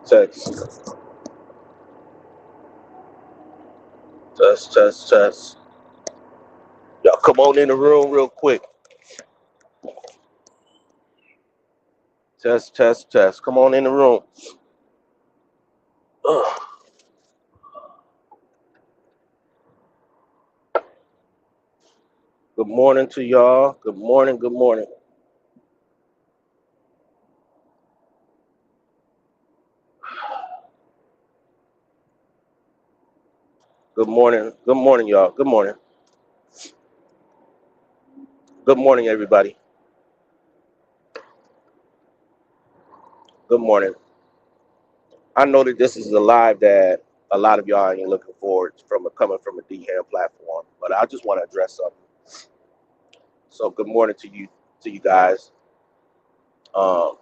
Test, test. Y'all come on in the room real quick. Test. Come on in the room. Ugh. Good morning to y'all. Good morning. Good morning. Good morning. Good morning, y'all. Good morning. Good morning, everybody. Good morning. I know that this is a live that a lot of y'all ain't looking forward from coming from a DHAM platform, but I just want to address something. So good morning to you guys. Um,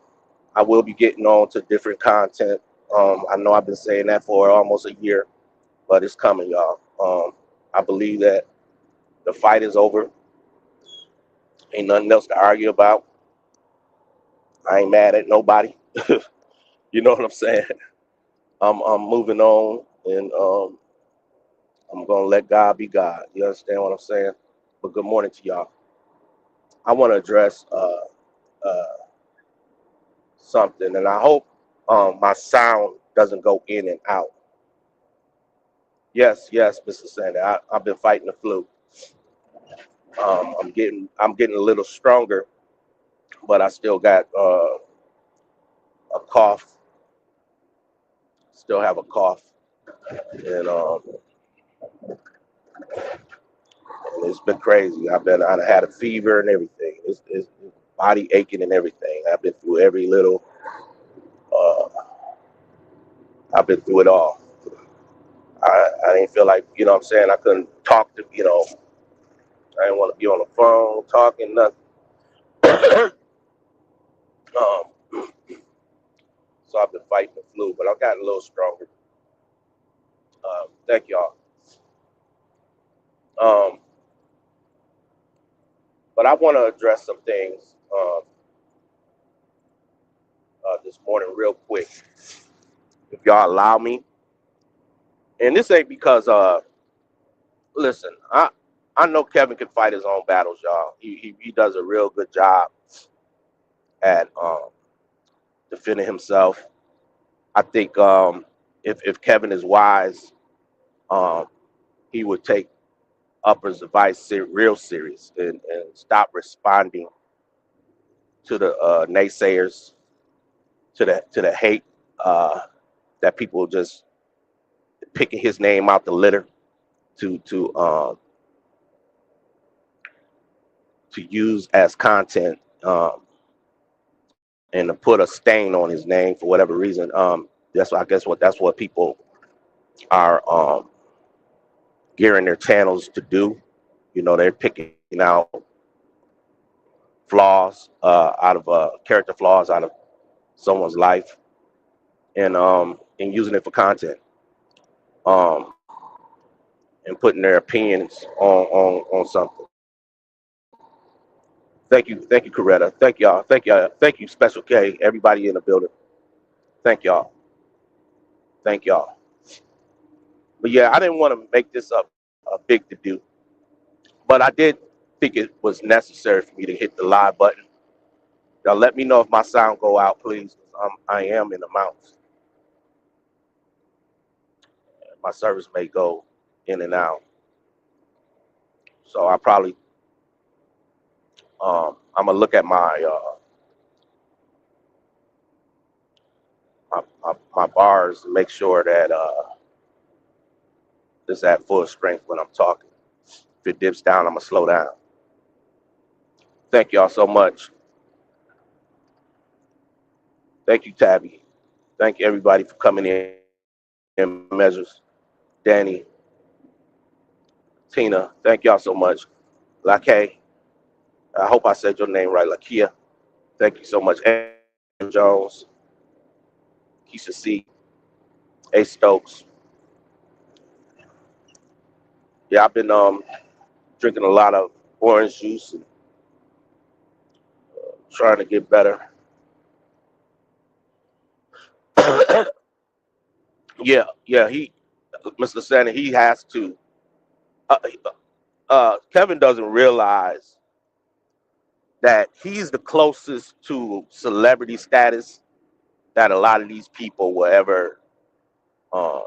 I will be getting on to different content. I know I've been saying that for almost a year, but it's coming, y'all. I believe that the fight is over. Ain't nothing else to argue about. I ain't mad at nobody. You know what I'm saying? I'm moving on, and I'm gonna let God be God. You understand what I'm saying? But good morning to y'all. I want to address uh, something, and I hope my sound doesn't go in and out. Yes, Mr. Sandy. I've been fighting the flu. I'm getting a little stronger, but I still got a cough. Still have a cough, and it's been crazy. I had a fever and everything. It's body aching and everything. I've been through every little. Uh, I've been through it all. I didn't feel like, you know what I'm saying, I couldn't talk to, I didn't want to be on the phone talking nothing. um, so I've been fighting the flu, but I've gotten a little stronger. Thank y'all. Um, but I want to address some things this morning real quick, if y'all allow me. And this ain't because, listen, I know Kevin can fight his own battles, y'all. He does a real good job at defending himself. I think if Kevin is wise, um, he would take Upper's advice real serious and stop responding to the naysayers, to the hate that people just picking his name out the litter to use as content, and to put a stain on his name for whatever reason. That's what people are gearing their channels to do. They're picking out flaws out of character flaws out of someone's life, and using it for content, um, and putting their opinions on something. Thank you, Coretta. Thank you, Special K. Everybody in the building. Thank y'all. Thank y'all. But yeah, I didn't want to make this a big to do, but I did think it was necessary for me to hit the live button. Y'all let me know if my sound go out, please. I am in the mountains. My service may go in and out, so I probably I'm gonna look at my bars and make sure that it's at full strength when I'm talking. If it dips down, I'm gonna slow down. Thank y'all so much. Thank you, Tabby. Thank you, everybody, for coming in measures. Danny, Tina, thank y'all so much. Lake, I hope I said your name right. Lakia, thank you so much. Andrew Jones, Keisha C, A Stokes. Yeah, I've been drinking a lot of orange juice and trying to get better. Yeah. Mr. Sanders, he has to. Uh, Kevin doesn't realize that he's the closest to celebrity status that a lot of these people will ever uh,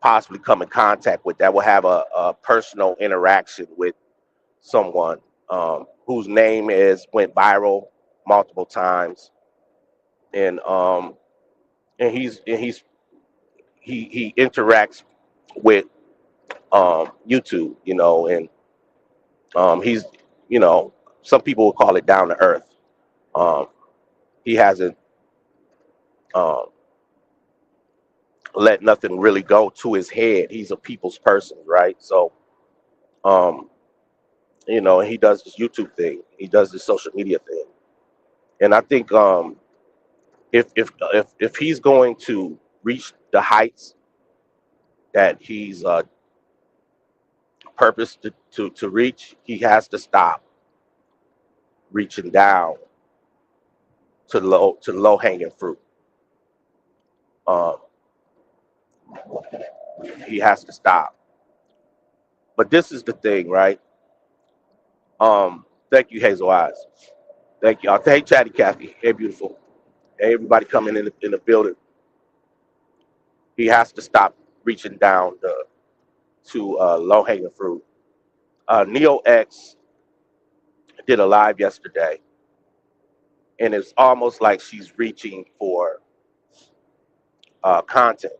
possibly come in contact with, that will have a personal interaction with someone whose name is went viral multiple times, and he interacts with YouTube, and he's, some people will call it down to earth. Um, he hasn't um, let nothing really go to his head. He's a people's person, right? So, um, he does this YouTube thing. He does this social media thing, and I think if he's going to reach the heights that he's purposed to reach, he has to stop reaching down to low hanging fruit. Um, he has to stop. But this is the thing, right? Thank you, Hazel Eyes. Thank you. Hey, Chatty Cathy. Hey, beautiful. Hey, everybody coming in the building. He has to stop reaching down to low hanging fruit. Neo X did a live yesterday, and it's almost like she's reaching for content,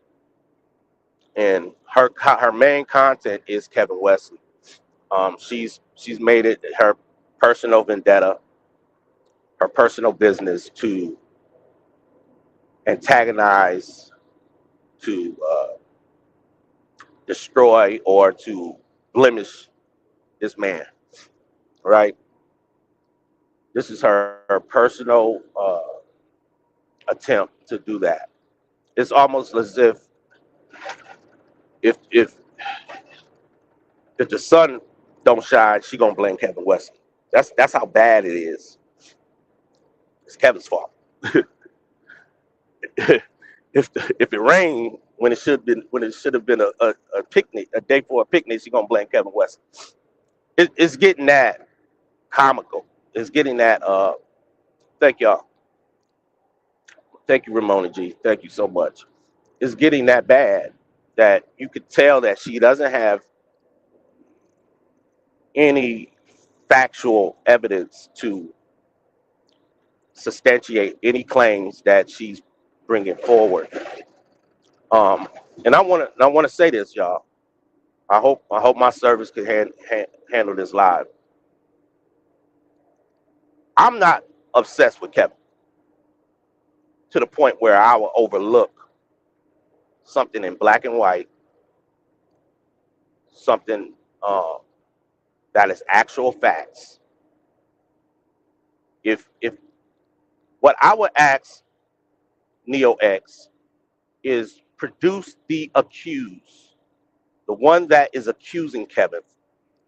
and her main content is Kevin Wesley. She's made it her personal vendetta, her personal business to antagonize, to destroy, or to blemish this man. Right? This is her personal attempt to do that. It's almost as if if if the sun don't shine, she gonna blame Kevin Wesley. That's how bad it is. It's Kevin's fault. If it rained when it should have been a picnic, a day for a picnic, she gonna blame Kevin Wesley. It's getting that comical. It's getting that. Thank y'all. Thank you, Ramona G. Thank you so much. It's getting that bad that you could tell that she doesn't have any factual evidence to substantiate any claims that she's bringing forward. And I want to say this, y'all. I hope my service can handle this live. I'm not obsessed with Kevin to the point where I will overlook something in black and white, something that is actual facts. If what I would ask Neo X is produce the accused, the one that is accusing Kevin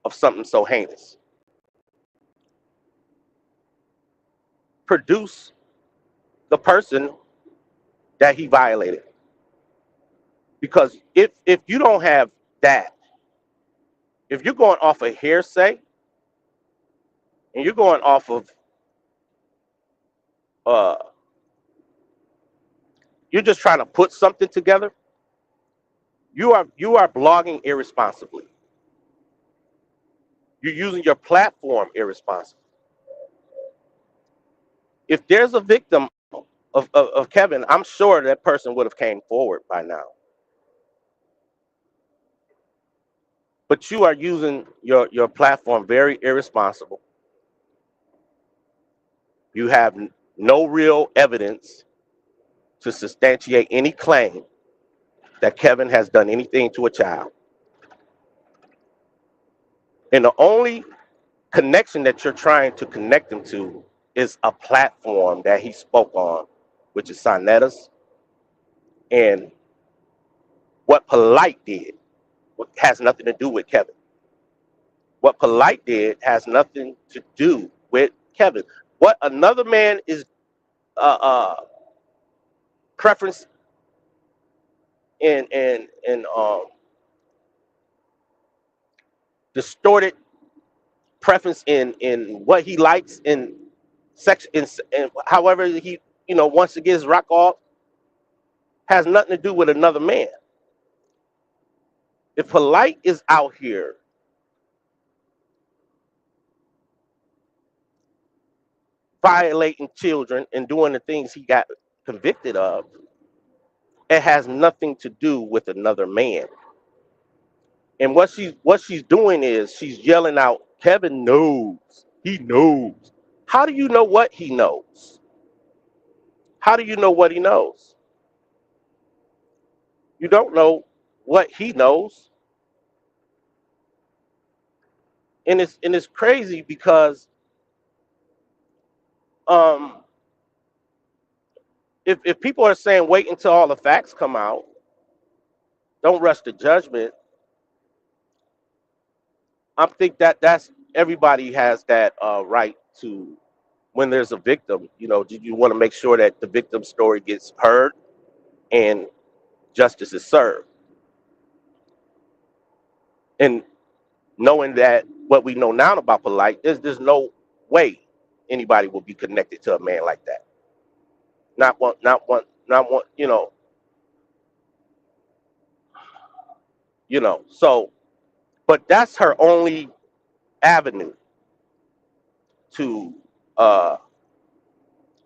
of something so heinous. Produce the person that he violated. Because if you don't have that, if you're going off of hearsay and you're going off of uh you're just trying to put something together, you are blogging irresponsibly. You're using your platform irresponsibly. If there's a victim of Kevin, I'm sure that person would have came forward by now. But you are using your platform very irresponsible. You have no real evidence to substantiate any claim that Kevin has done anything to a child. And the only connection that you're trying to connect him to is a platform that he spoke on, which is Sonetta's. And what Polite did has nothing to do with Kevin. What Polite did has nothing to do with Kevin. What another man is uh, uh, preference and distorted preference in what he likes in sex in however he wants to get his rock off has nothing to do with another man. If Polite is out here violating children and doing the things he got convicted of, it has nothing to do with another man. And what she's doing is she's yelling out, Kevin knows. He knows. How do you know what he knows? How do you know what he knows? You don't know what he knows. And it's crazy because um if people are saying wait until all the facts come out, don't rush to judgment. I think that's everybody has that right to when there's a victim. You want to make sure that the victim's story gets heard and justice is served. And knowing that what we know now about Polite, there's no way anybody will be connected to a man like that. Not one, not one, not one. So, but that's her only avenue to uh,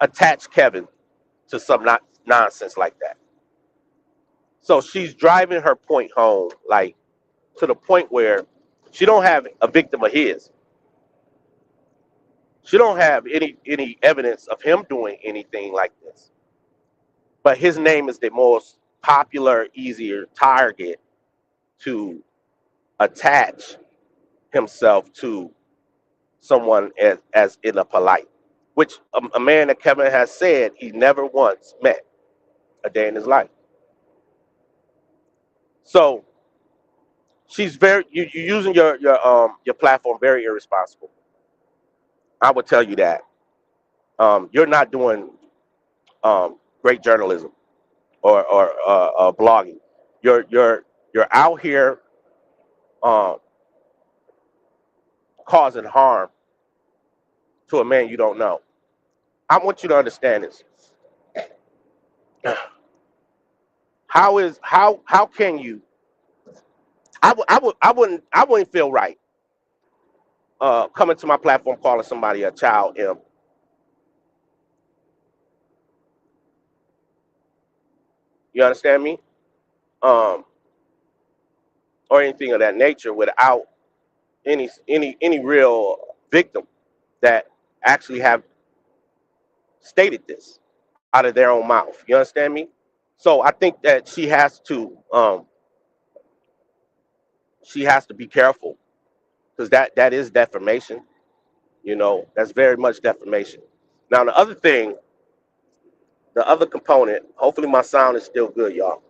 attach Kevin to some nonsense like that. So she's driving her point home, like to the point where she don't have a victim of his. She don't have any evidence of him doing anything like this. But his name is the most popular, easier target to attach himself to someone as in a Polite, which a man that Kevin has said he never once met a day in his life. So she's you're using your platform very irresponsible. I would tell you that you're not doing great journalism or blogging. You're out here um, causing harm to a man you don't know. I want you to understand this. How can you? I wouldn't feel right coming to my platform calling somebody a child M. You understand me? Um, or anything of that nature without any real victim that actually have stated this out of their own mouth. You understand me? So I think that she has to be careful because that is defamation. That's very much defamation. Now the other component. Hopefully my sound is still good, y'all.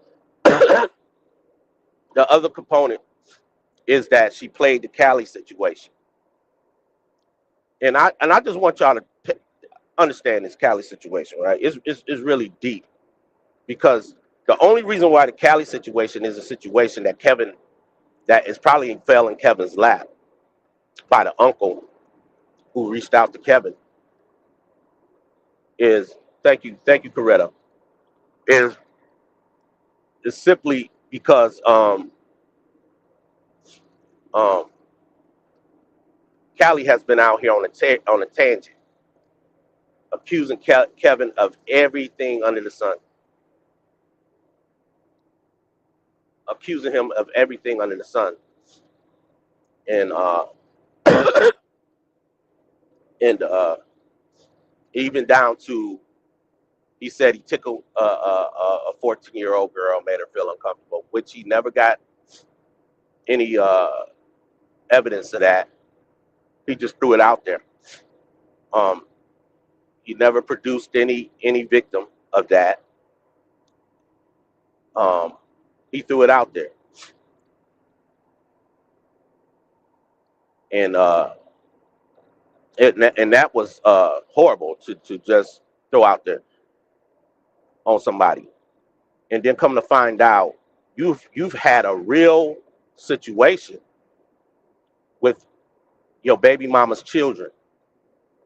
The other component is that she played the Cali situation, and I just want y'all to understand this Cali situation, right? It's really deep because the only reason why the Cali situation is a situation that is probably fell in Kevin's lap by the uncle who reached out to Kevin is thank you, Coretta, is simply because um, Callie has been out here on a tangent, accusing Kevin of everything under the sun, accusing him of everything under the sun, and and even down to he said he tickled a 14-year-old girl, made her feel uncomfortable, which he never got any evidence of that. He just threw it out there. Um, he never produced any victim of that. Um, he threw it out there, and and that was horrible to just throw out there on somebody, and then come to find out. you've had a real situation with your baby mama's children.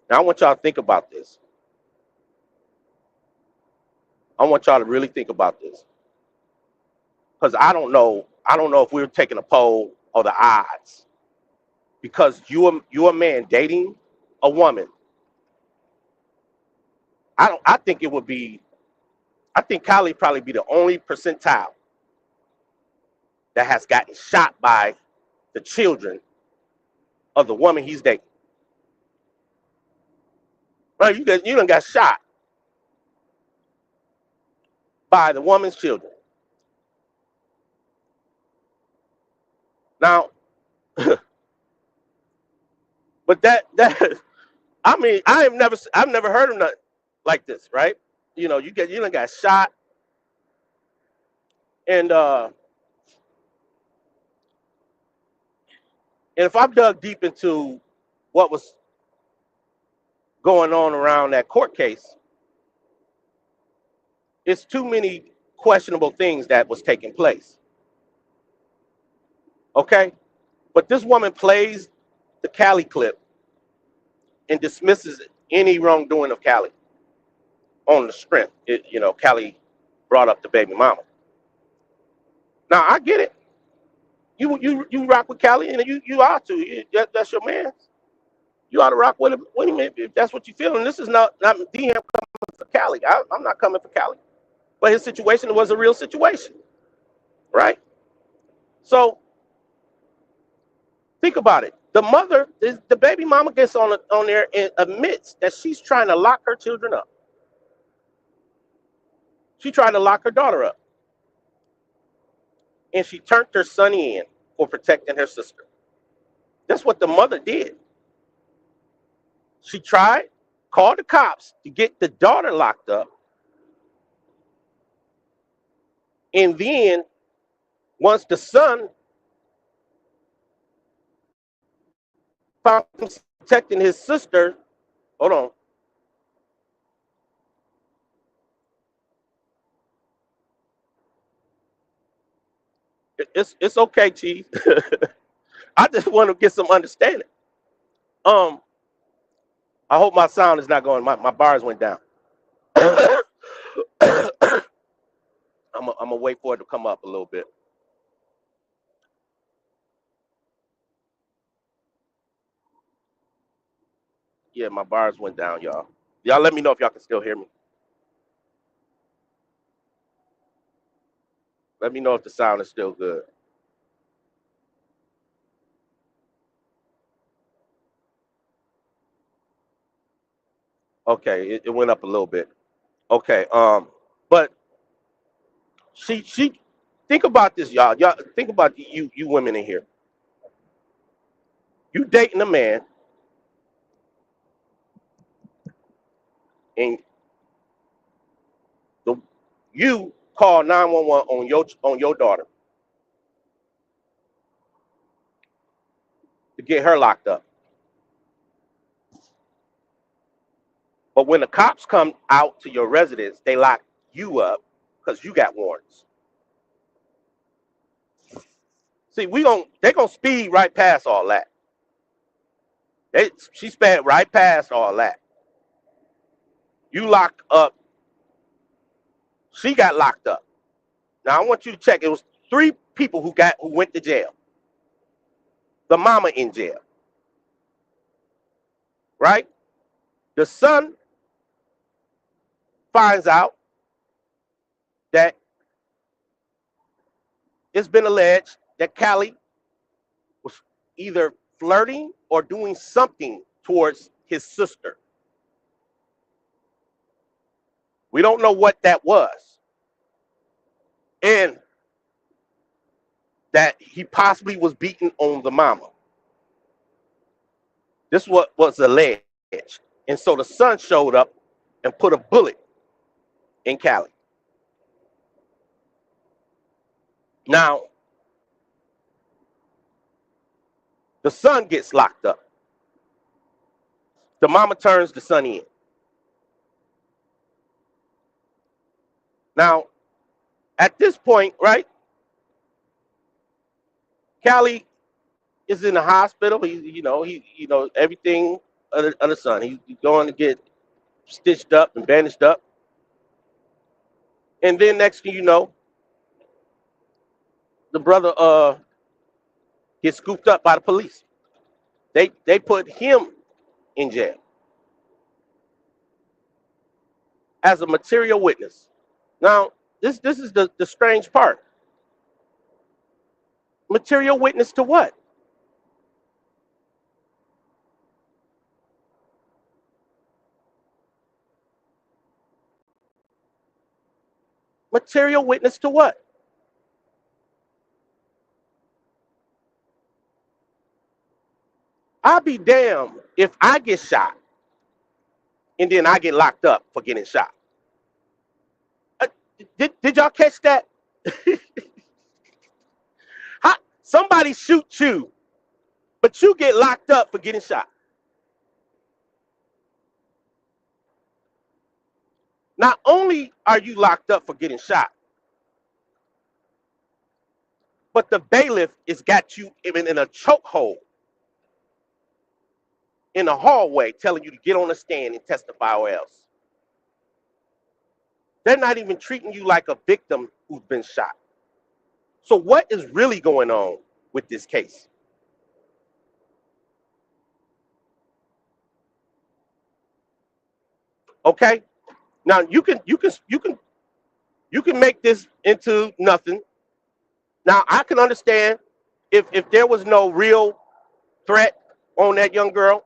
Now I want y'all to think about this. I want y'all to really think about this. Because I don't know if we're taking a poll or the odds. Because you're a man dating a woman. I think Cali probably be the only percentile that has gotten shot by the children of the woman he's dating. Right, you done got shot by the woman's children. Now, but that I mean, I've never heard of nothing like this, right? You done got shot, and if I've dug deep into what was going on around that court case, it's too many questionable things that was taking place. Okay, but this woman plays the Cali clip and dismisses any wrongdoing of Cali on the strength. Cali brought up the baby mama. Now I get it. You rock with Cali, and you ought to. That's your man. You ought to rock with him if that's what you feel. And this is not DM coming for Cali. I'm not coming for Cali, but his situation was a real situation, right? So think about it. The baby mama gets on there and admits that she's trying to lock her children up. She tried to lock her daughter up, and she turned her son in for protecting her sister. That's what the mother did. She called the cops to get the daughter locked up, and then once the son found him protecting his sister, hold on. It's okay, Chief. I just want to get some understanding. I hope my sound is not going. My bars went down. I'm gonna wait for it to come up a little bit. Yeah, my bars went down, y'all. Y'all let me know if y'all can still hear me. Let me know if the sound is still good. Okay, it went up a little bit. Okay, but she think about this, y'all. Y'all think about you women in here. You dating a man, and you call 911 on your daughter to get her locked up. But when the cops come out to your residence, they lock you up because you got warrants. See, they're gonna speed right past all that. She sped right past all that. You locked up. She got locked up. Now I want you to check. It was 3 people who went to jail. The mama in jail, right? The son finds out that it's been alleged that Cali was either flirting or doing something towards his sister. We don't know what that was. And that he possibly was beating on the mama. This what was alleged. And so the son showed up and put a bullet in Cali. Now, the son gets locked up. The mama turns the son in. Now, at this point, right, Cali is in the hospital. Everything under the sun. He's going to get stitched up and bandaged up. And then next thing you know, the brother gets scooped up by the police. They put him in jail as a material witness. Now, this is the strange part. Material witness to what? Material witness to what? I'll be damned if I get shot and then I get locked up for getting shot. Did y'all catch that? Somebody shoot you, but you get locked up for getting shot. Not only are you locked up for getting shot, but the bailiff has got you even in a chokehold in the hallway telling you to get on the stand and testify or else. They're not even treating you like a victim who's been shot. So what is really going on with this case? Okay? Now you can make this into nothing. Now I can understand if there was no real threat on that young girl.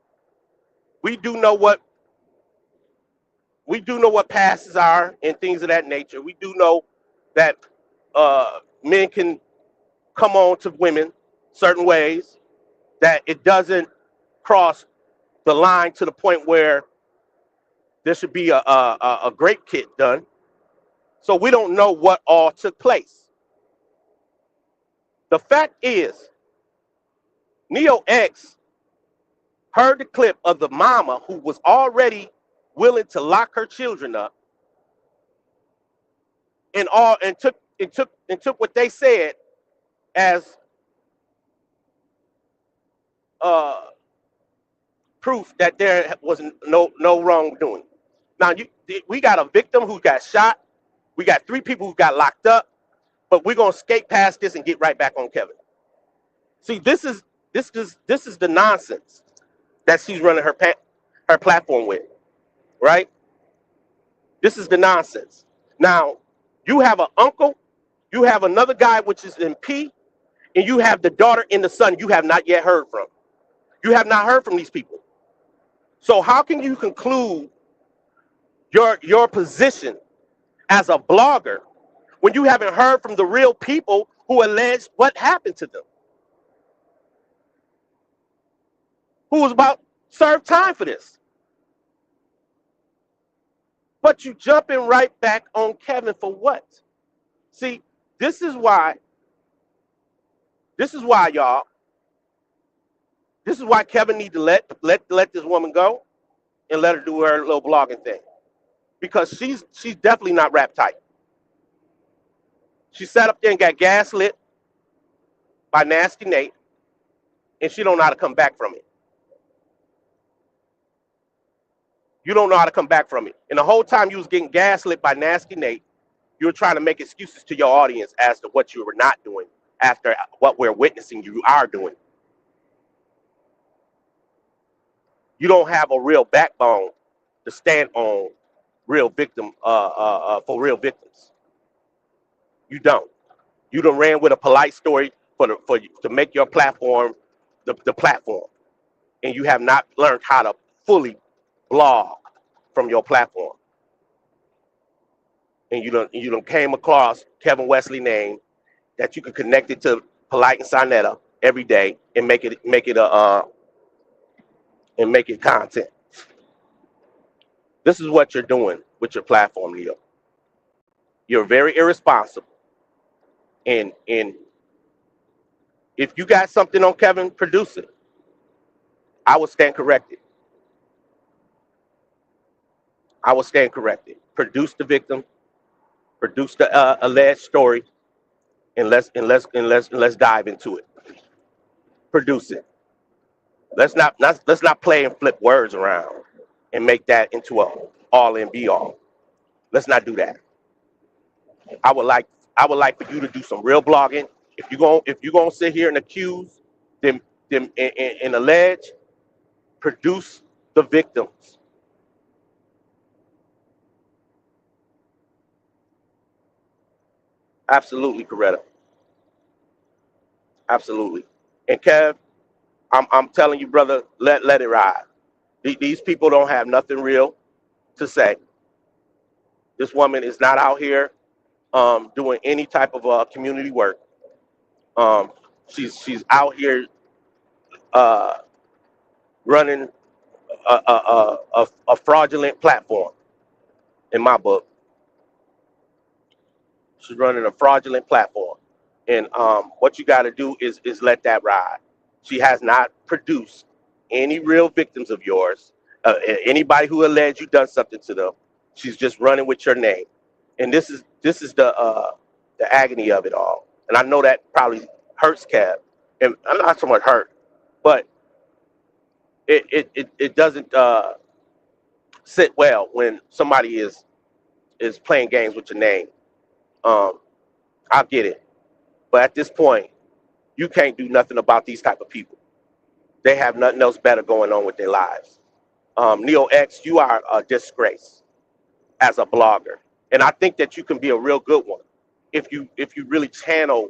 We do know what passes are and things of that nature. We do know that men can come on to women certain ways, that it doesn't cross the line to the point where there should be a grape kit done. So we don't know what all took place. The fact is, Neo X heard the clip of the mama who was already willing to lock her children up and took what they said as proof that there was no wrongdoing. Now we got a victim who got shot. We got 3 people who got locked up, but we're gonna skate past this and get right back on Kevin. See, this is the nonsense that she's running her platform with, right? This is the nonsense. Now, you have an uncle, you have another guy which is in P, and you have the daughter and the son you have not yet heard from. You have not heard from these people. So how can you conclude your position as a blogger when you haven't heard from the real people who alleged what happened to them? Who was about to serve time for this? But you jumping right back on Kevin for what? See, this is why y'all, this is why Kevin need to let this woman go and let her do her little blogging thing. Because she's definitely not rap tight. She sat up there and got gaslit by Nasty Nate, and she don't know how to come back from it. You don't know how to come back from it. And the whole time you was getting gaslit by Nasty Nate, you were trying to make excuses to your audience as to what you were not doing after what we're witnessing you are doing. You don't have a real backbone to stand on real victim for real victims. You don't. You done ran with a polite story to make your platform the platform, and you have not learned how to fully blog from your platform. And you done came across Kevin Wesley name that you can connect it to Polite and Sinetta every day and make it content. This is what you're doing with your platform, Leo. You're very irresponsible. And if you got something on Kevin, produce it. I will stand corrected. I will stand corrected. Produce the victim, produce the alleged story, and let's dive into it. produce it. Let's not play and flip words around and make that into a all and be all. Let's not do that. I would like I would like for you to do some real blogging. If you're gonna sit here and accuse them and allege, produce the victims. Absolutely, Coretta. Absolutely. And Kev, I'm telling you, brother, let it ride. These people don't have nothing real to say. This woman is not out here doing any type of community work. Um, she's out here uh, running a fraudulent platform. In my book, she's running a fraudulent platform, and what you got to do is let that ride. She has not produced any real victims of yours. Anybody who alleged you done something to them, she's just running with your name, and this is the agony of it all. And I know that probably hurts Cab, and I'm not so much hurt, but it doesn't sit well when somebody is playing games with your name. Um, I get it, but at this point, you can't do nothing about these type of people. They have nothing else better going on with their lives. Neo X, you are a disgrace as a blogger, and I think that you can be a real good one if you really channel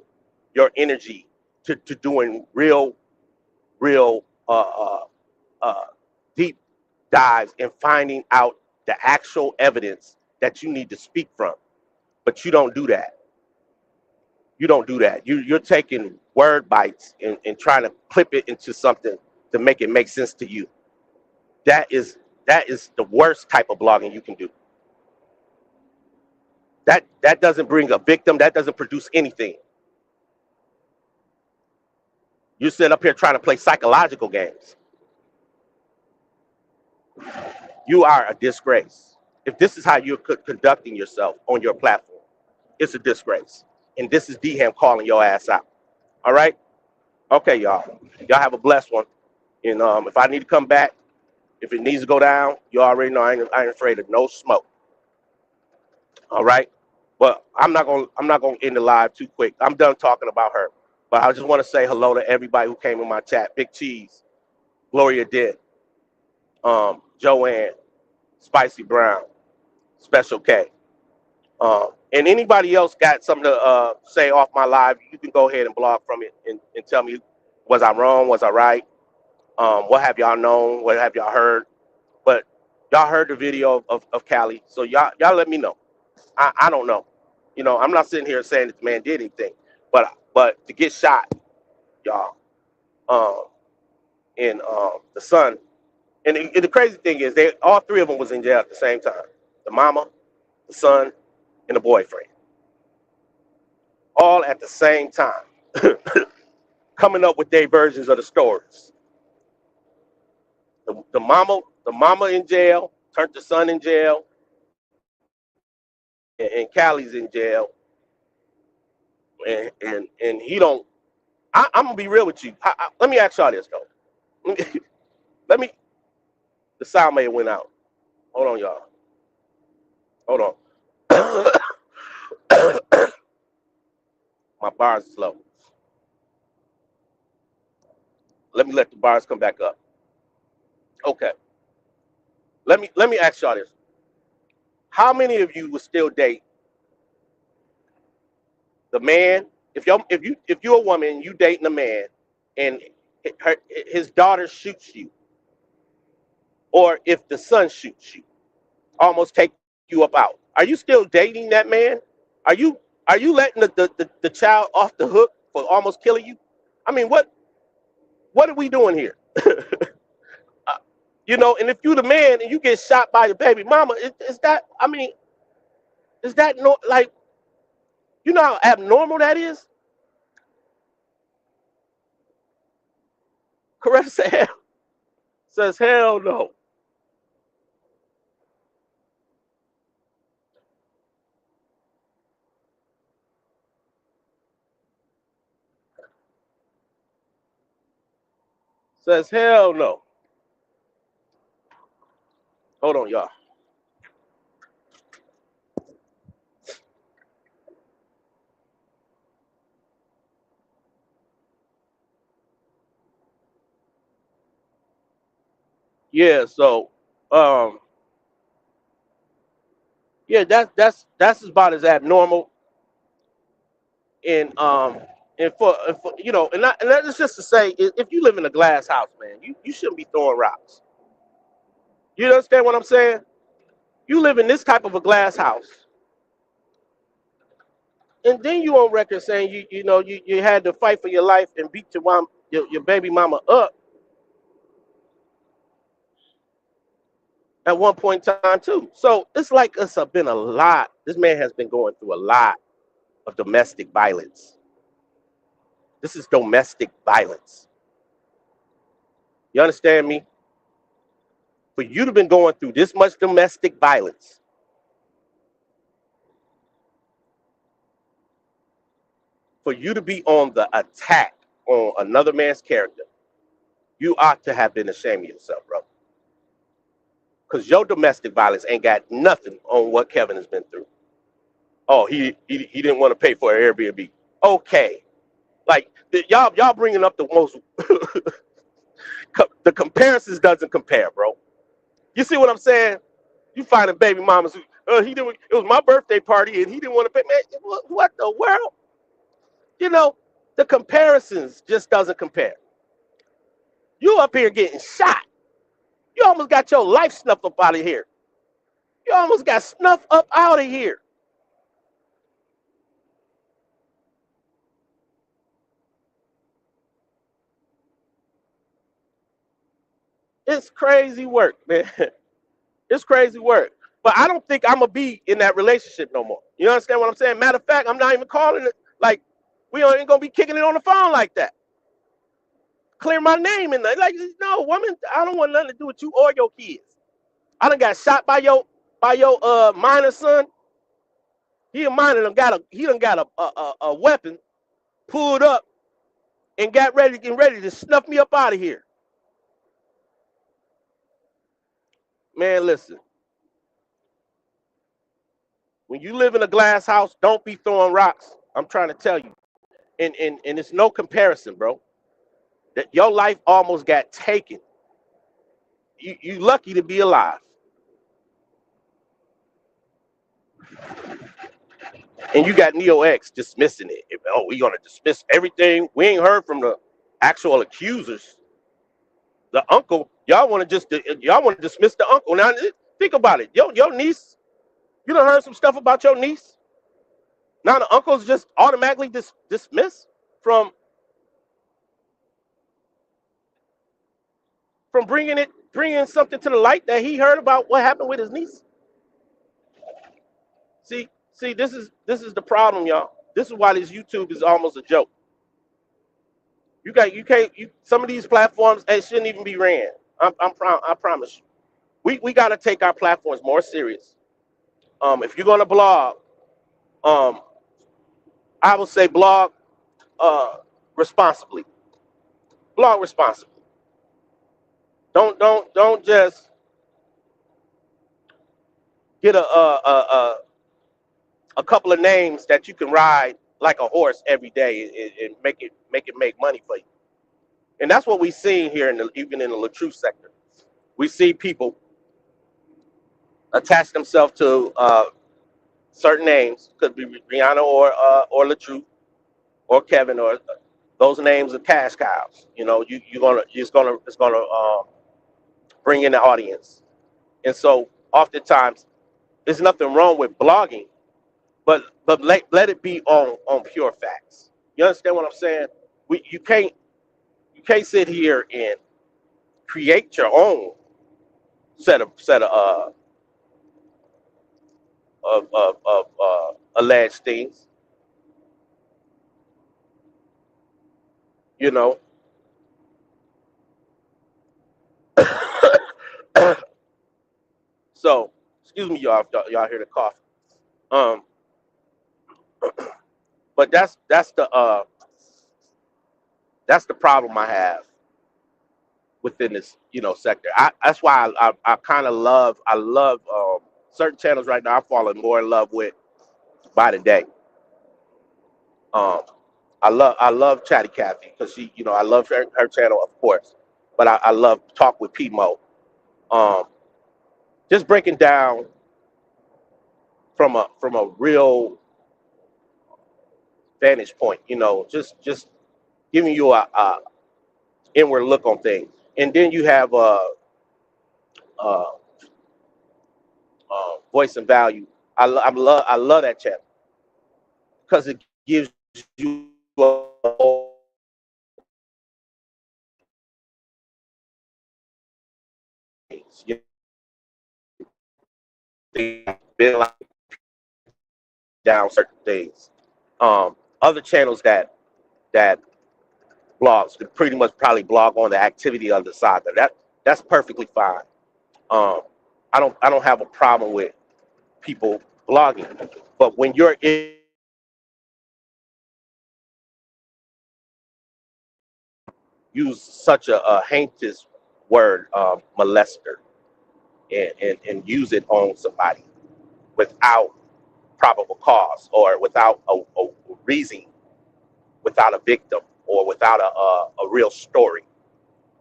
your energy to doing real uh, deep dives and finding out the actual evidence that you need to speak from. But you don't do that. You don't do that. You're taking word bites and trying to clip it into something to make it make sense to you. That is that is the worst type of blogging you can do. That doesn't bring a victim. That doesn't produce anything. You sit up here trying to play psychological games. You are a disgrace. If this is how you're conducting yourself on your platform, it's a disgrace. And this is Dham calling your ass out. All right? Okay, y'all. Y'all have a blessed one. And if I need to come back, if it needs to go down, you already know I ain't afraid of no smoke. All right? But I'm not gonna end the live too quick. I'm done talking about her. But I just want to say hello to everybody who came in my chat. Big Cheese, Gloria Dent, Joanne, Spicy Brown, Special K. And anybody else got something to say off my live, you can go ahead and blog from it and tell me, was I wrong? Was I right? What have y'all known? What have y'all heard? But y'all heard the video of Cali, so y'all let me know. I don't know. You know, I'm not sitting here saying that the man did anything, but to get shot, y'all, um, and the son, and the crazy thing is, they all three of them was in jail at the same time. The mama, the son, and the boyfriend, all at the same time, coming up with their versions of the stories. The mama in jail, turned the son in jail, and Callie's in jail, and he don't. I'm gonna be real with you. Let me ask y'all this though. Let me, let me. The sound may have went out. Hold on, y'all. Hold on. My bars is low. Let the bars come back up. Okay. Let me ask y'all this. How many of you would still date the man? If you're a woman, you dating a man, and his daughter shoots you, or if the son shoots you, almost take you up out. Are you still dating that man? Are you are you letting the child off the hook for almost killing you? I mean, what are we doing here? Uh, and if you the man and you get shot by your baby mama, is that? I mean, is that no like you know how abnormal that is? Correct says hell no. Says, hell no. Hold on, y'all. Yeah, so yeah, that's about as abnormal and for you know, and that's just to say, if you live in a glass house, man, you shouldn't be throwing rocks. You understand what I'm saying? You live in this type of a glass house, and then you on record saying you had to fight for your life and beat your baby mama up at one point in time too. So it's like been a lot. This man has been going through a lot of domestic violence. This is domestic violence. You understand me? For you to have been going through this much domestic violence, for you to be on the attack on another man's character, you ought to have been ashamed of yourself, bro. Because your domestic violence ain't got nothing on what Kevin has been through. Oh, he didn't want to pay for an Airbnb. Okay, like y'all bringing up the most the comparisons doesn't compare, bro. You see what I'm saying? You finding baby mamas who he didn't. It was my birthday party and he didn't want to pay. Man, what the world? You know, the comparisons just doesn't compare. You up here getting shot. You almost got your life snuffed up out of here. You almost got snuffed up out of here. It's crazy work, man. It's crazy work. But I don't think I'm gonna be in that relationship no more. You understand what I'm saying? Matter of fact, I'm not even calling it like we ain't gonna be kicking it on the phone like that. Clear my name in there. Like, no, woman, I don't want nothing to do with you or your kids. I done got shot by your minor son. He a minor done got a weapon pulled up and getting ready to snuff me up out of here. Man, listen. When you live in a glass house, don't be throwing rocks. I'm trying to tell you. And it's no comparison, bro. That your life almost got taken. You lucky to be alive. And you got Neo X dismissing it. Oh, we gonna dismiss everything. We ain't heard from the actual accusers. The uncle, y'all want to dismiss the uncle. Now think about it. Your niece, you done heard some stuff about your niece. Now the uncle's just automatically dismissed from bringing something to the light that he heard about what happened with his niece. See, this is the problem, y'all. This is why this YouTube is almost a joke. You can't some of these platforms it shouldn't even be ran. I promise you. We got to take our platforms more serious. If you're gonna blog, um, I would say blog uh, responsibly. Blog responsibly. Don't just get a couple of names that you can ride like a horse every day and make it make money for you. And that's what we see here even in the Latrue sector. We see people attach themselves to certain names, could be Rihanna or Latrue or Kevin or those names are cash cows. You know, it's gonna bring in the audience. And so oftentimes there's nothing wrong with blogging, but let it be on pure facts. You understand what I'm saying? You can't sit here and create your own set of alleged things. You know. So excuse me, y'all hear the cough. Um, but that's the problem I have within this, sector. That's why I kind of love certain channels right now. I'm falling more in love with by the day. Um, I love Chatty Cathy because I love her channel, of course, but I love Talk with Pmo. Um, just breaking down from a real vantage point, just giving you a inward look on things. And then you have uh, Voice and Value. I love that channel because it gives you a you been like down certain things. Other channels that blogs that pretty much probably blog on the activity of the soccer. That's perfectly fine. Um, I don't have a problem with people blogging, but when you're in, use such a heinous word, molester, and use it on somebody without probable cause or without a reason, without a victim or without a real story,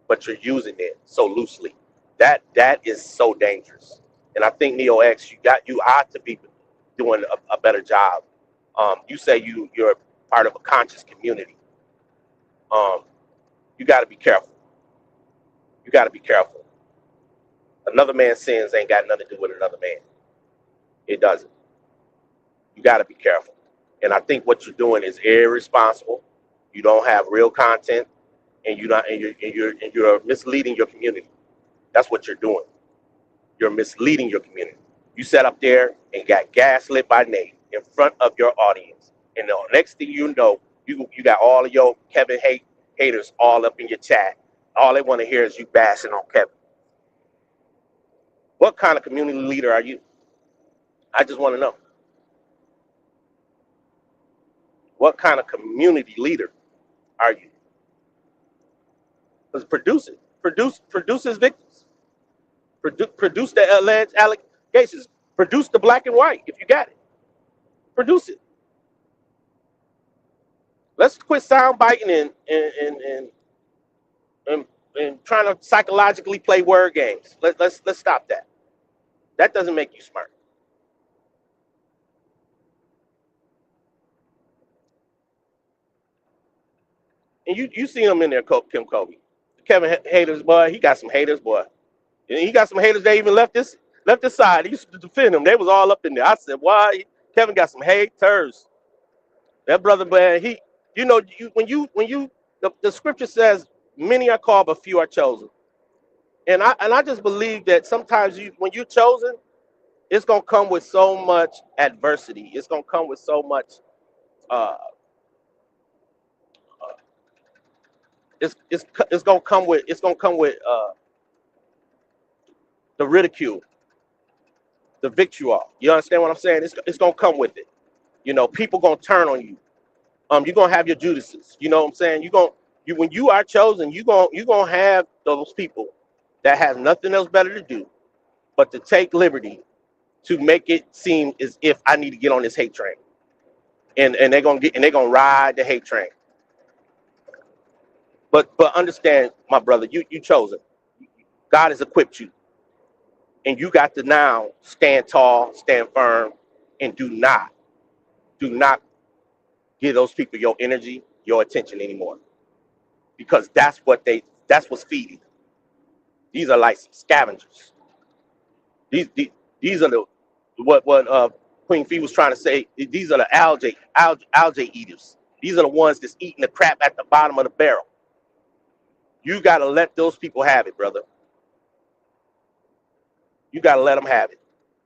but you're using it so loosely. That is so dangerous. And I think Neo X, you ought to be doing a better job. You say you're part of a conscious community. Um, you got to be careful. You got to be careful. Another man's sins ain't got nothing to do with another man. It doesn't. You got to be careful. And I think what you're doing is irresponsible. You don't have real content, and you're not, and you're misleading your community. That's what you're doing. You're misleading your community. You sat up there and got gaslit by Nate in front of your audience, and the next thing you know, you got all of your Kevin haters all up in your chat. All they want to hear is you bashing on Kevin. What kind of community leader are you? I just want to know. What kind of community leader are you? Because produce his victims. Produce the alleged allegations. Produce the black and white if you got it. Produce it. Let's quit sound biting and, and trying to psychologically play word games. Let's stop that. That doesn't make you smart. And you see him in there, Kim Kobe. Kevin haters, boy. He got some haters, boy. And he got some haters that even left his side. He used to defend him. They was all up in there. I said, why? Kevin got some haters. That brother, man, the scripture says, many are called, but few are chosen. And I just believe that sometimes when you're chosen, it's gonna come with so much adversity. It's gonna come with so much. Uh, it's gonna come with the ridicule, the vitriol. You understand what I'm saying? It's gonna come with it. People gonna turn on you. You're gonna have your Judases. You know what I'm saying? When you are chosen, you gonna have those people that have nothing else better to do but to take liberty to make it seem as if I need to get on this hate train. And they're gonna ride the hate train. But understand, my brother, you chosen. God has equipped you. And you got to now stand tall, stand firm, and do not give those people your energy, your attention anymore. Because that's what's feeding. These are like scavengers. These are what Queen Fee was trying to say. These are the algae eaters. These are the ones that's eating the crap at the bottom of the barrel. You got to let those people have it, brother. You got to let them have it.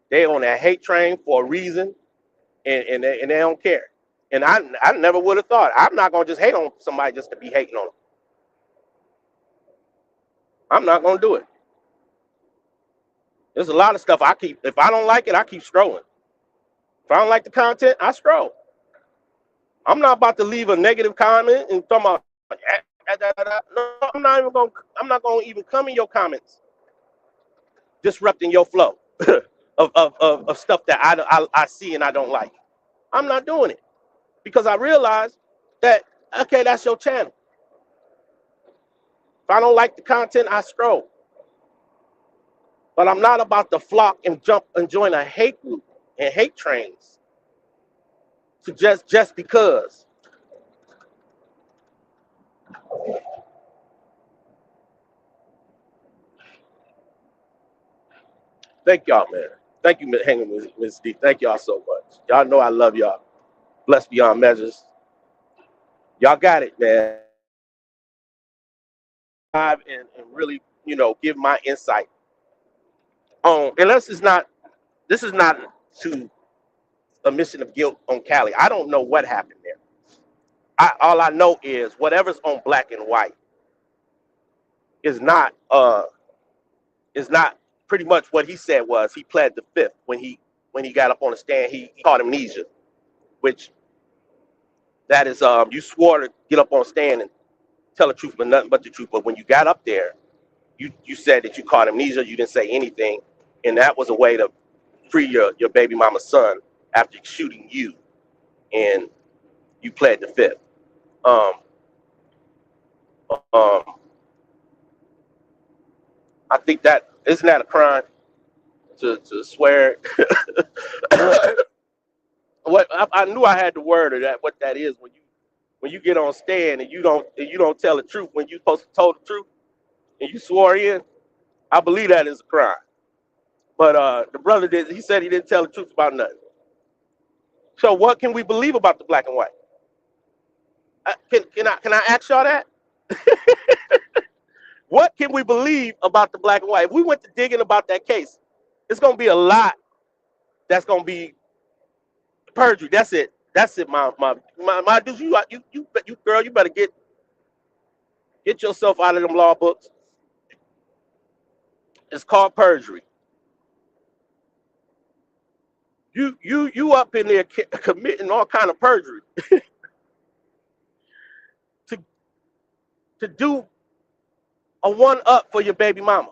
They on that hate train for a reason, and they don't care. And I never would have thought. I'm not gonna just hate on somebody just to be hating on them. I'm not gonna do it. There's a lot of stuff if I don't like it, I keep scrolling. If I don't like the content, I scroll. I'm not about to leave a negative comment and talking about No, I'm not gonna even come in your comments disrupting your flow of stuff that I see and I don't like. I'm not doing it because I realize that, okay, that's your channel. If I don't like the content, I scroll. But I'm not about to flock and jump and join a hate group and hate trains to just because. Thank y'all, man. Thank you, hanging with Ms. D. Thank y'all so much. Y'all know I love y'all. Blessed beyond measures. Y'all got it, man. And really, give my insight on, unless this is not to a mission of guilt on Cali. I don't know what happened there. All I know is whatever's on black and white is not pretty much what he said was he pled the fifth when he got up on the stand. He called amnesia, which that is you swore to get up on stand and tell the truth but nothing but the truth. But when you got up there, you said that you caught amnesia. You didn't say anything, and that was a way to free your baby mama's son after shooting you, and you pled the fifth. I think that isn't that a crime to swear. What I knew I had the word of that. What that is when you get on stand and you don't tell the truth when you supposed to tell the truth and you swore in. I believe that is a crime. But the brother did. He said he didn't tell the truth about nothing. So what can we believe about the black and white? Can I ask y'all that? What can we believe about the black and white? If we went to digging about that case, it's gonna be a lot. That's gonna be perjury. That's it. That's it. My dude, you girl, you better get yourself out of them law books. It's called perjury. You up in there committing all kind of perjury to do a one up for your baby mama,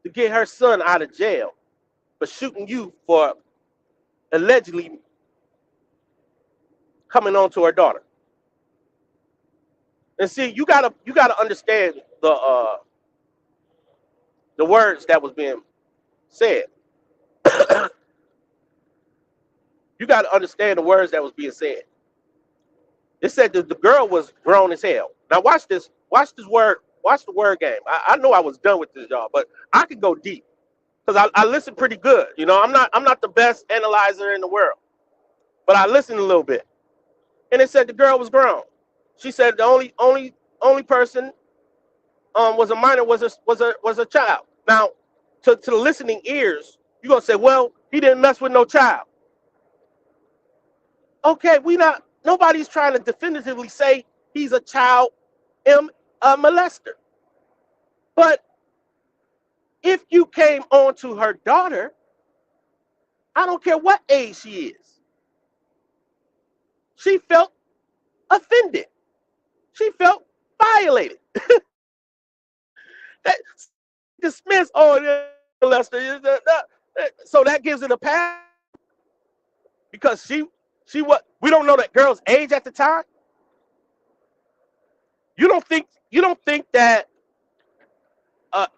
to get her son out of jail for shooting you for allegedly coming on to her daughter. And see, you gotta understand the words that was being said. You gotta understand the words that was being said. It said that the girl was grown as hell. Now watch this word. Watch the word game. I know I was done with this, y'all, but I could go deep because I listen pretty good. I'm not the best analyzer in the world, but I listened a little bit. And it said the girl was grown. She said the only person was a minor, was a child. Now, to the listening ears, you're gonna say, well, he didn't mess with no child. Okay, nobody's trying to definitively say he's a child molester. But if you came on to her daughter, I don't care what age she is, she felt offended. She felt violated. That dismiss molester. So that gives it a pass because she what we don't know that girl's age at the time. You don't think that a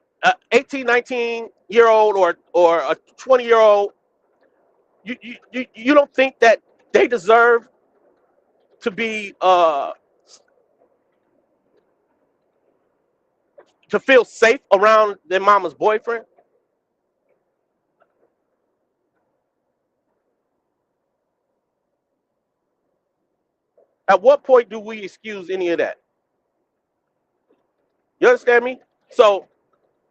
18, 19-year-old or a 20-year-old, you don't think that they deserve to be to feel safe around their mama's boyfriend? At what point do we excuse any of that? You understand me? So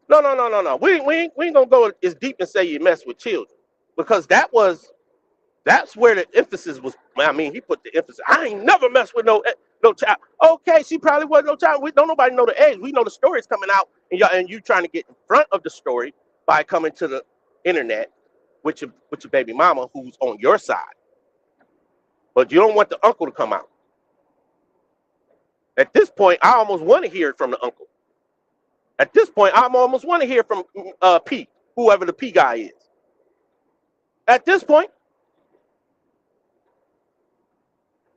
no. We ain't gonna go as deep and say you mess with children because that's where the emphasis was. I mean, he put the emphasis. I ain't never messed with no child. Okay, she probably wasn't no child. We don't nobody know the age. We know the story's coming out, and you trying to get in front of the story by coming to the internet with your baby mama who's on your side. But you don't want the uncle to come out. At this point, I almost want to hear it from the uncle. At this point, I almost want to hear from P, whoever the P guy is. At this point,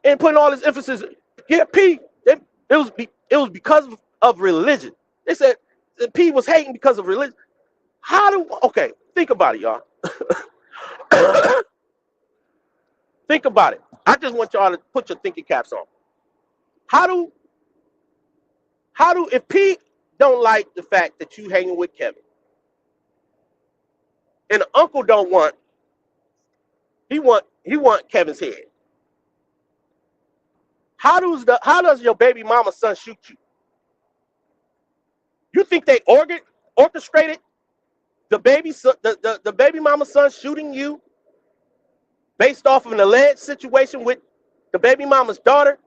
and putting all this emphasis, yeah, P, it was because of religion. They said that P was hating because of religion. Okay, think about it, y'all. Think about it. I just want y'all to put your thinking caps on. How do if P don't like the fact that you hanging with Kevin, and the uncle don't want, he want Kevin's head. How does your baby mama son shoot you? You think they orchestrated the baby mama son shooting you based off of an alleged situation with the baby mama's daughter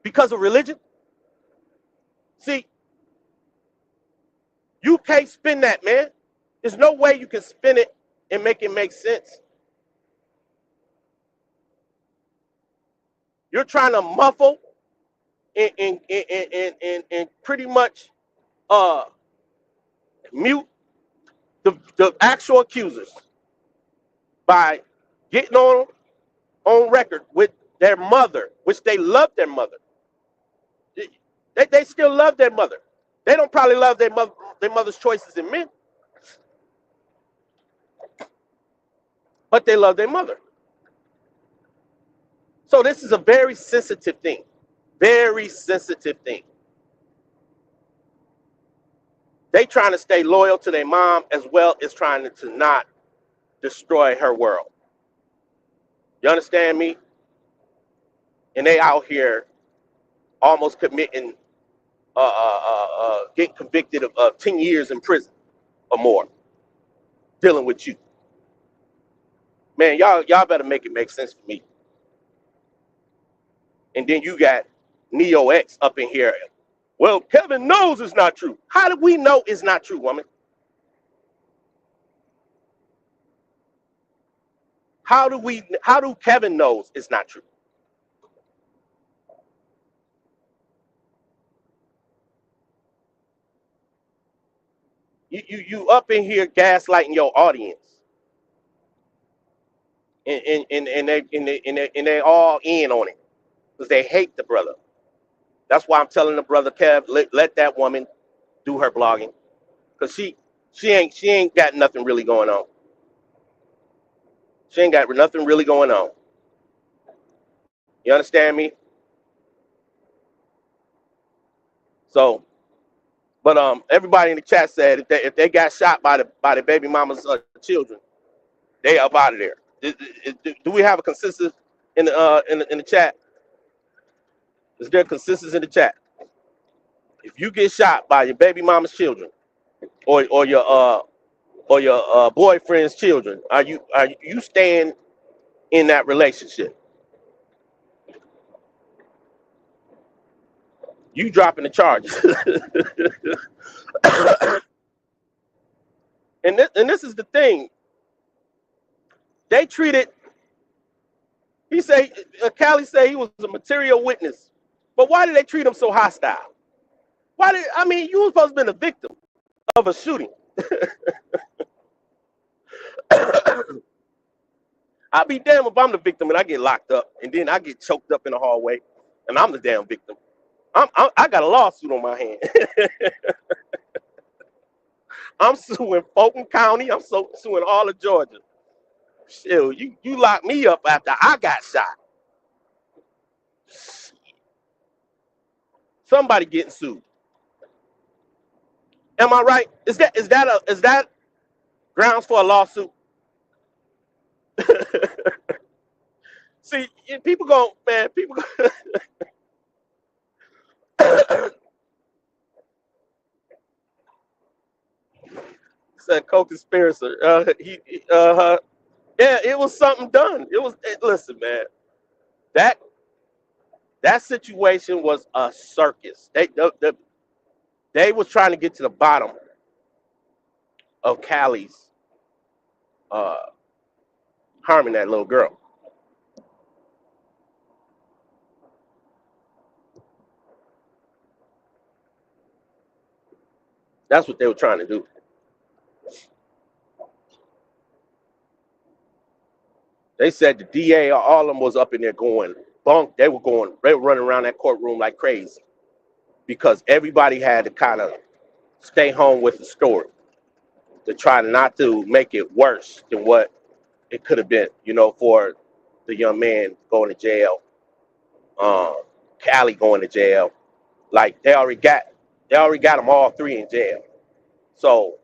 because of religion? See, you can't spin that, man. There's no way you can spin it and make it make sense. You're trying to muffle and pretty much mute the actual accusers by getting on record with their mother, which they love their mother. They still love their mother. They don't probably love their mother's choices in men, but they love their mother. So this is a very sensitive thing. Very sensitive thing. They trying to stay loyal to their mom as well as trying to not destroy her world. You understand me? And they out here almost committing, getting convicted of 10 years in prison or more, dealing with you. Man, y'all better make it make sense for me. And then you got Neo X up in here. Well, Kevin knows it's not true. How do we know it's not true, woman? How do Kevin knows it's not true? You up in here gaslighting your audience. And they all in on it because they hate the brother. That's why I'm telling the brother Kev, let that woman do her blogging, because she ain't got nothing really going on. She ain't got nothing really going on. You understand me? So, but everybody in the chat said if they got shot by the baby mama's children, they up out of there. Do we have a consensus in the chat? Is there a consensus in the chat? If you get shot by your baby mama's children, or your boyfriend's children, are you staying in that relationship? You dropping the charges. and this is the thing. They treated. Cali say he was a material witness, but why did they treat him so hostile? You were supposed to be the victim of a shooting. I'll be damned if I'm the victim and I get locked up and then I get choked up in the hallway and I'm the damn victim. I got a lawsuit on my hand. I'm suing Fulton County. I'm suing all of Georgia. Shit, you locked me up after I got shot. Somebody getting sued. Am I right? Is that grounds for a lawsuit? See, people go, man. People go. Said co-conspirator. Yeah, it was something done. Listen, man. That situation was a circus. They was trying to get to the bottom of Cali's harming that little girl. That's what they were trying to do. They said the DA, all of them was up in there going bunk. They were running around that courtroom like crazy because everybody had to kind of stay home with the story to try not to make it worse than what it could have been, for the young man going to jail, Cali going to jail. Like they already got them all three in jail. So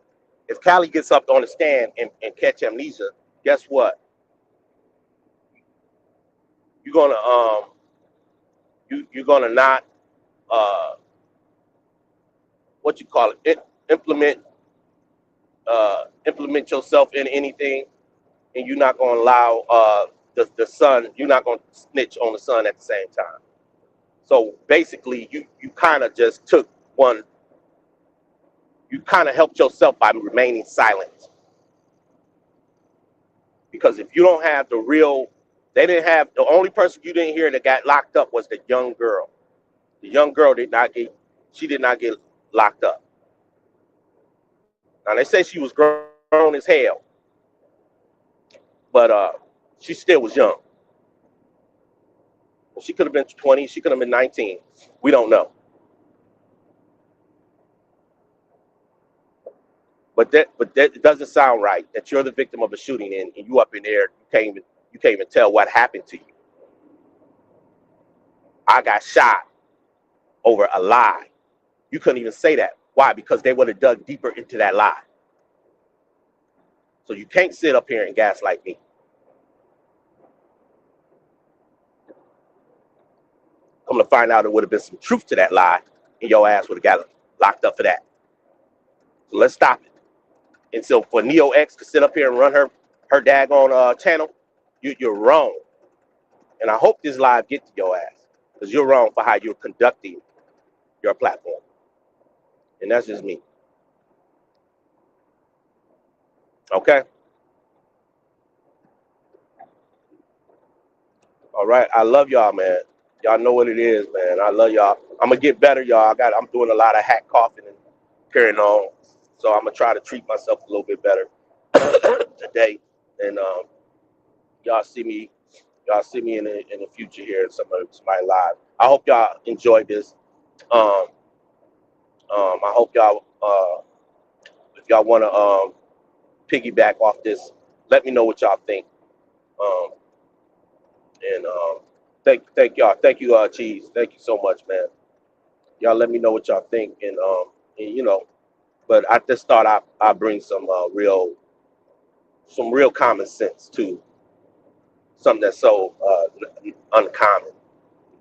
if Cali gets up on the stand and catch amnesia, guess what? You're gonna you're gonna not uh what you call it, implement yourself in anything, and you're not gonna allow the son. You're not gonna snitch on the son at the same time. So basically, you kind of just took one. You kind of helped yourself by remaining silent, because if you don't have the real, they didn't have the only person you didn't hear that got locked up was the young girl. The young girl did not get locked up. Now they say she was grown as hell, but she still was young. She could have been 20. She could have been 19. We don't know. But that doesn't sound right. That you're the victim of a shooting and you up in there. You can't even tell what happened to you. I got shot over a lie. You couldn't even say that. Why? Because they would have dug deeper into that lie. So you can't sit up here and gaslight me. I'm gonna find out there would have been some truth to that lie, and your ass would have got locked up for that. So let's stop it. And so for Neo X to sit up here and run her daggone channel, you're wrong. And I hope this live gets to your ass, because you're wrong for how you're conducting your platform. And that's just me. Okay? All right. I love y'all, man. Y'all know what it is, man. I love y'all. I'm gonna get better, y'all. I'm doing a lot of hack coughing and carrying on. So I'm gonna try to treat myself a little bit better today. And y'all see me, y'all see me in the future here in somebody live. I hope y'all enjoyed this. Um, I hope y'all if y'all wanna piggyback off this, let me know what y'all think. Um, and thank y'all. Thank you, Cheese. Thank you so much, man. Y'all let me know what y'all think, and but I just thought I bring some real common sense to something that's so uncommon.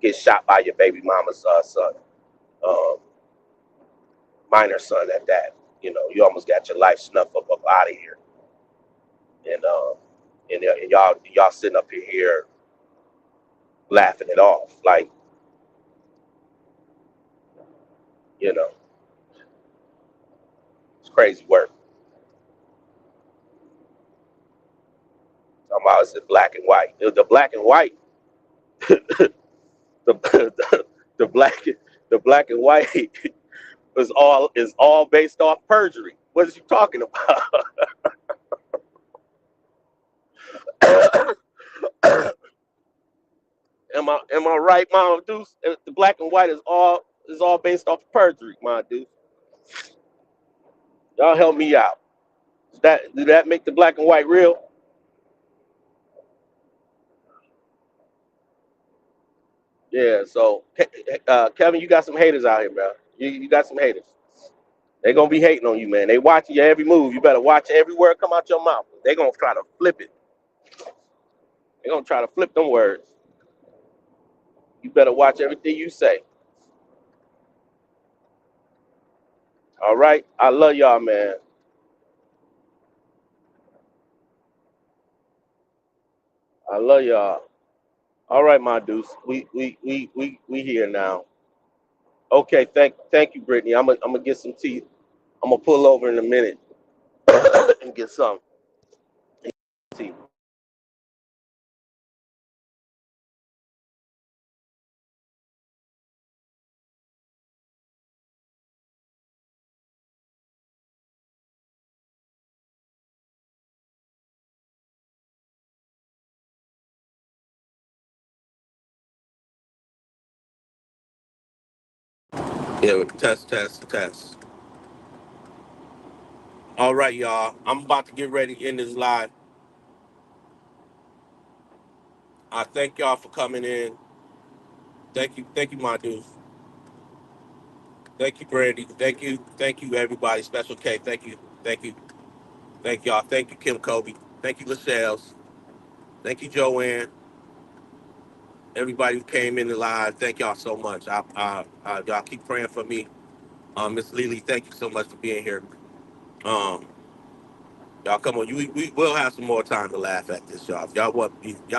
Get shot by your baby mama's son, um, minor son at that. You almost got your life snuffed up out of here, and and y'all sitting up here laughing it off, like you know it's crazy work. Talking about it's in black and white. The black and white, the, the black the black and white is all based off perjury. What is you talking about? Am I right, Mama Deuce? The black and white is all based off perjury, my dude. Y'all help me out. Do that make the black and white real? Yeah. So, Kevin, you got some haters out here, bro. You got some haters. They gonna be hating on you, man. They watching your every move. You better watch every word come out your mouth. They gonna try to flip it. They gonna try to flip them words. You better watch everything you say. All right. I love y'all, man. I love y'all. All right, my deuce. We here now. Okay, thank you, Brittany. I'm gonna get some tea. I'm gonna pull over in a minute and get some tea. Yeah, test, test, test. All right, y'all. I'm about to get ready to end this live. I thank y'all for coming in. Thank you, my dude. Thank you, Brandy. Thank you, everybody. Special K. Thank you, thank y'all. Thank you, Kim Kobe. Thank you, Lachelle. Thank you, Joanne. Everybody who came in the live. Thank y'all so much. Y'all keep praying for me. Miss Lily, thank you so much for being here. Um, y'all come on. We will have some more time to laugh at this, y'all. If y'all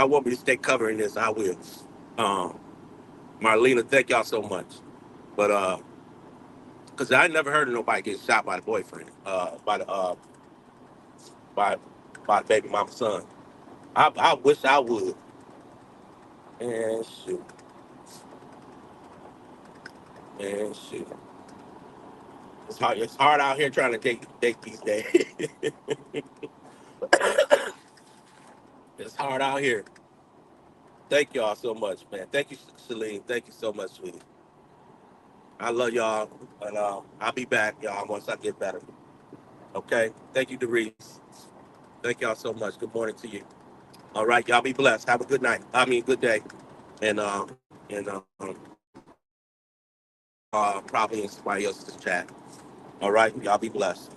want me to stay covering this, I will. Um, Marlena, thank y'all so much. But because I never heard of nobody getting shot by the boyfriend, by by the baby mama's son. I wish I would. And shoot, and shoot. It's hard out here trying to date these days. It's hard out here. Thank y'all so much, man. Thank you, Celine. Thank you so much, sweetie. I love y'all, and I'll be back, y'all, once I get better. Okay. Thank you, Doris. Thank y'all so much. Good morning to you. All right, y'all be blessed. Have a good night. I mean, good day. And probably in somebody else's chat. All right, y'all be blessed.